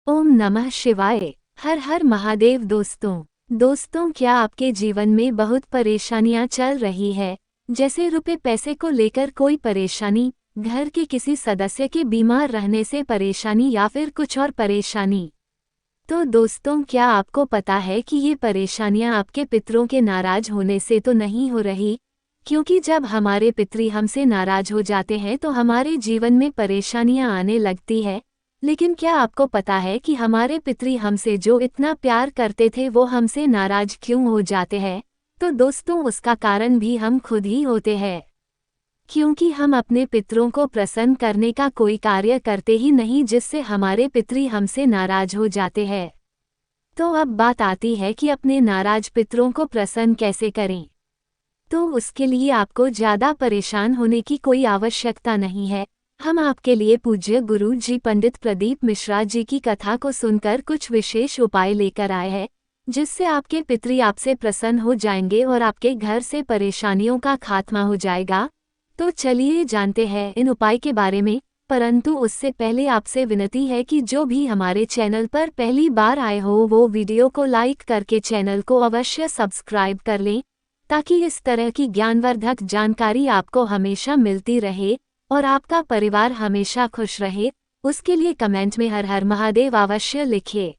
ओम नमः शिवाय। हर हर महादेव। दोस्तों क्या आपके जीवन में बहुत परेशानियां चल रही है? जैसे रुपए पैसे को लेकर कोई परेशानी, घर के किसी सदस्य के बीमार रहने से परेशानी या फिर कुछ और परेशानी। तो दोस्तों क्या आपको पता है कि ये परेशानियां आपके पितरों के नाराज होने से तो नहीं हो रही? क्योंकि जब हमारे पितरी हमसे नाराज हो जाते हैं तो हमारे जीवन में परेशानियां आने लगती है। लेकिन क्या आपको पता है कि हमारे पितरी हमसे जो इतना प्यार करते थे वो हमसे नाराज क्यों हो जाते हैं? तो दोस्तों उसका कारण भी हम खुद ही होते हैं। क्योंकि हम अपने पितरों को प्रसन्न करने का कोई कार्य करते ही नहीं जिससे हमारे पितरी हमसे नाराज हो जाते हैं। तो अब बात आती है कि अपने नाराज पितरों को प्रसन्न कैसे करें। तो उसके लिए आपको ज़्यादा परेशान होने की कोई आवश्यकता नहीं है। हम आपके लिए पूज्य गुरु जी पंडित प्रदीप मिश्रा जी की कथा को सुनकर कुछ विशेष उपाय लेकर आए हैं, जिससे आपके पितरी आपसे प्रसन्न हो जाएंगे और आपके घर से परेशानियों का खात्मा हो जाएगा। तो चलिए जानते हैं इन उपाय के बारे में। परंतु उससे पहले आपसे विनती है कि जो भी हमारे चैनल पर पहली बार आए हो वो वीडियो को लाइक करके चैनल को अवश्य सब्सक्राइब कर लें, ताकि इस तरह की ज्ञानवर्धक जानकारी आपको हमेशा मिलती रहे और आपका परिवार हमेशा खुश रहे। उसके लिए कमेंट में हर हर महादेव अवश्य लिखिए,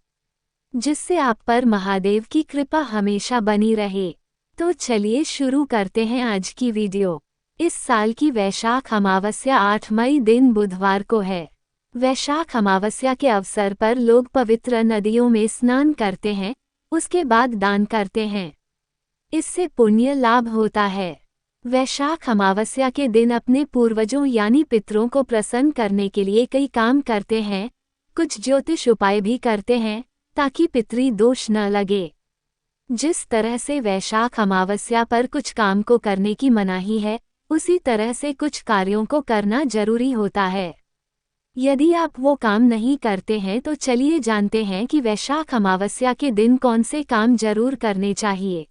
जिससे आप पर महादेव की कृपा हमेशा बनी रहे। तो चलिए शुरू करते हैं आज की वीडियो। इस साल की वैशाख अमावस्या 8 मई दिन बुधवार को है। वैशाख अमावस्या के अवसर पर लोग पवित्र नदियों में स्नान करते हैं, उसके बाद दान करते हैं। इससे पुण्य लाभ होता है। वैशाख अमावस्या के दिन अपने पूर्वजों यानी पितरों को प्रसन्न करने के लिए कई काम करते हैं। कुछ ज्योतिष उपाय भी करते हैं ताकि पितरी दोष न लगे। जिस तरह से वैशाख अमावस्या पर कुछ काम को करने की मनाही है, उसी तरह से कुछ कार्यों को करना जरूरी होता है। यदि आप वो काम नहीं करते हैं तो चलिए जानते हैं कि वैशाख अमावस्या के दिन कौन से काम जरूर करने चाहिए।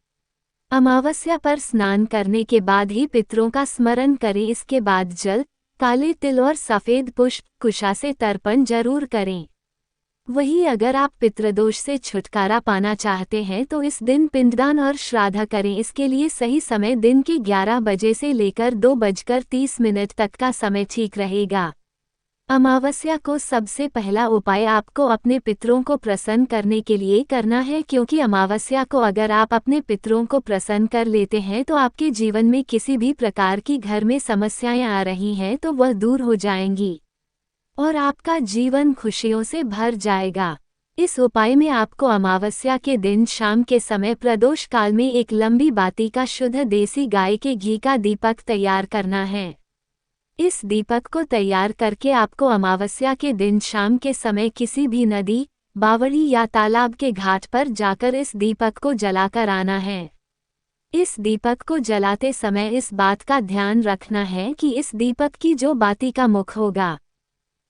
अमावस्या पर स्नान करने के बाद ही पितरों का स्मरण करें। इसके बाद जल, काले तिल और सफ़ेद पुष्प कुशा से तर्पण जरूर करें। वहीं अगर आप पितृदोष से छुटकारा पाना चाहते हैं तो इस दिन पिंडदान और श्राद्ध करें। इसके लिए सही समय दिन के 11 बजे से लेकर 2:30 तक का समय ठीक रहेगा। अमावस्या को सबसे पहला उपाय आपको अपने पितरों को प्रसन्न करने के लिए करना है, क्योंकि अमावस्या को अगर आप अपने पितरों को प्रसन्न कर लेते हैं तो आपके जीवन में किसी भी प्रकार की घर में समस्याएं आ रही हैं तो वह दूर हो जाएंगी और आपका जीवन खुशियों से भर जाएगा। इस उपाय में आपको अमावस्या के दिन शाम के समय प्रदोष काल में एक लंबी बाती का शुद्ध देसी गाय के घी का दीपक तैयार करना है। इस दीपक को तैयार करके आपको अमावस्या के दिन शाम के समय किसी भी नदी, बावड़ी या तालाब के घाट पर जाकर इस दीपक को जलाकर आना है। इस दीपक को जलाते समय इस बात का ध्यान रखना है कि इस दीपक की जो बाती का मुख होगा,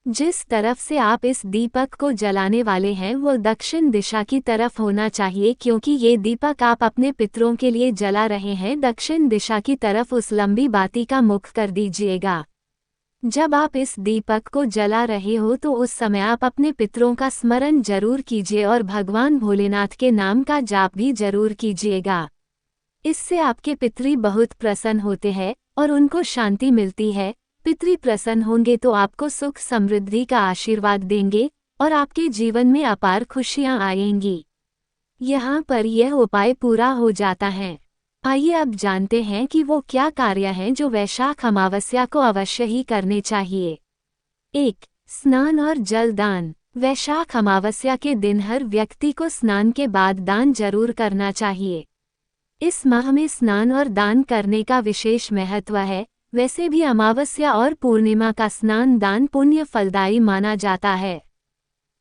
जिस तरफ से आप इस दीपक को जलाने वाले हैं वो दक्षिण दिशा की तरफ होना चाहिए, क्योंकि ये दीपक आप अपने पितरों के लिए जला रहे हैं। दक्षिण दिशा की तरफ उस लंबी बाती का मुख कर दीजिएगा। जब आप इस दीपक को जला रहे हो तो उस समय आप अपने पितरों का स्मरण जरूर कीजिए और भगवान भोलेनाथ के नाम का जाप भी जरूर कीजिएगा। इससे आपके पितरी बहुत प्रसन्न होते हैं और उनको शांति मिलती है। पितरी प्रसन्न होंगे तो आपको सुख समृद्धि का आशीर्वाद देंगे और आपके जीवन में अपार खुशियां आएंगी। यहाँ पर यह उपाय पूरा हो जाता है। आइए अब जानते हैं कि वो क्या कार्य हैं जो वैशाख अमावस्या को अवश्य ही करने चाहिए। 1. स्नान और जल दान। वैशाख अमावस्या के दिन हर व्यक्ति को स्नान के बाद दान जरूर करना चाहिए। इस माह में स्नान और दान करने का विशेष महत्व है। वैसे भी अमावस्या और पूर्णिमा का स्नान दान पुण्य फलदायी माना जाता है।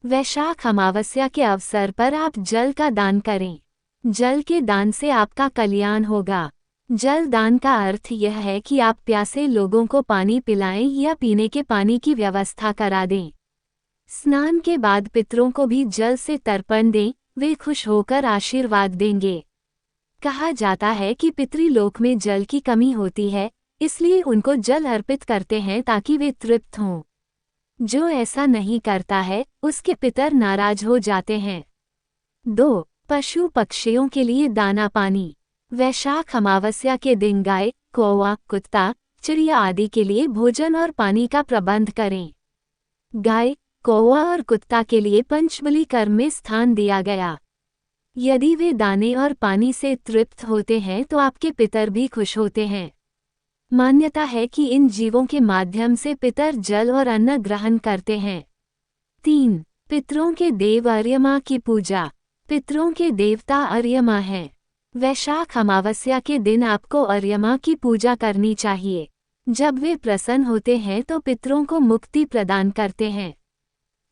वैशाख अमावस्या के अवसर पर आप जल का दान करें। जल के दान से आपका कल्याण होगा। जल दान का अर्थ यह है कि आप प्यासे लोगों को पानी पिलाएं या पीने के पानी की व्यवस्था करा दें। स्नान के बाद पितरों को भी जल से तर्पण दें, वे खुश होकर आशीर्वाद देंगे। कहा जाता है कि पितृलोक में जल की कमी होती है, इसलिए उनको जल अर्पित करते हैं ताकि वे तृप्त हों। जो ऐसा नहीं करता है उसके पितर नाराज हो जाते हैं। 2. पशु पक्षियों के लिए दाना पानी। वैशाख अमावस्या के दिन गाय, कौवा, कुत्ता, चिड़िया आदि के लिए भोजन और पानी का प्रबंध करें। गाय, कौवा और कुत्ता के लिए पंचबली कर्म में स्थान दिया गया। यदि वे दाने और पानी से तृप्त होते हैं तो आपके पितर भी खुश होते हैं। मान्यता है कि इन जीवों के माध्यम से पितर जल और अन्न ग्रहण करते हैं। 3. पितरों के देव अर्यमा की पूजा। पितरों के देवता अर्यमा हैं। वैशाख अमावस्या के दिन आपको अर्यमा की पूजा करनी चाहिए। जब वे प्रसन्न होते हैं तो पितरों को मुक्ति प्रदान करते हैं।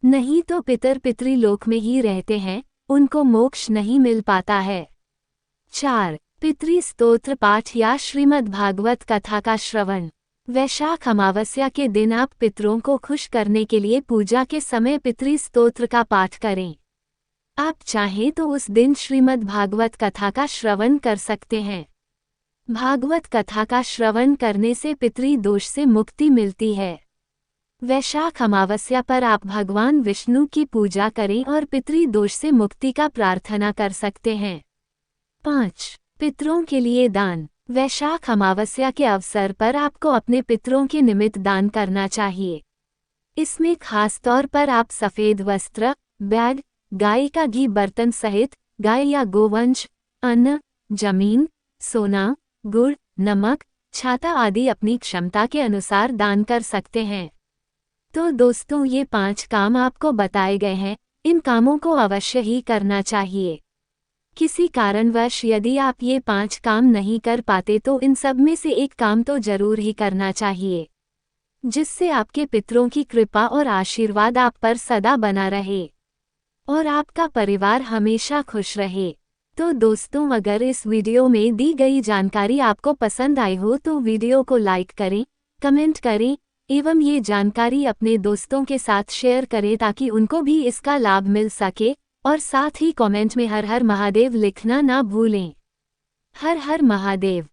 नहीं तो पितर पितृलोक में ही रहते हैं, उनको मोक्ष नहीं मिल पाता है। 4. पितृ स्तोत्र पाठ या श्रीमद् भागवत कथा का श्रवण। वैशाख अमावस्या के दिन आप पितरों को खुश करने के लिए पूजा के समय पितृ स्तोत्र का पाठ करें। आप चाहें तो उस दिन श्रीमद् भागवत कथा का श्रवण कर सकते हैं। भागवत कथा का श्रवण करने से पितृ दोष से मुक्ति मिलती है। वैशाख अमावस्या पर आप भगवान विष्णु की पूजा करें और पितृ दोष से मुक्ति का प्रार्थना कर सकते हैं। 5. पितरों के लिए दान। वैशाख अमावस्या के अवसर पर आपको अपने पितरों के निमित्त दान करना चाहिए। इसमें खास तौर पर आप सफ़ेद वस्त्र, बैग, गाय का घी बर्तन सहित गाय या गोवंश, अन्न, जमीन, सोना, गुड़, नमक, छाता आदि अपनी क्षमता के अनुसार दान कर सकते हैं। तो दोस्तों, ये 5 काम आपको बताए गए हैं, इन कामों को अवश्य ही करना चाहिए। किसी कारणवश यदि आप ये 5 काम नहीं कर पाते तो इन सब में से एक काम तो जरूर ही करना चाहिए, जिससे आपके पितरों की कृपा और आशीर्वाद आप पर सदा बना रहे और आपका परिवार हमेशा खुश रहे। तो दोस्तों, अगर इस वीडियो में दी गई जानकारी आपको पसंद आई हो तो वीडियो को लाइक करें, कमेंट करें एवं ये जानकारी अपने दोस्तों के साथ शेयर करें ताकि उनको भी इसका लाभ मिल सके। और साथ ही कमेंट में हर हर महादेव लिखना ना भूलें। हर हर महादेव।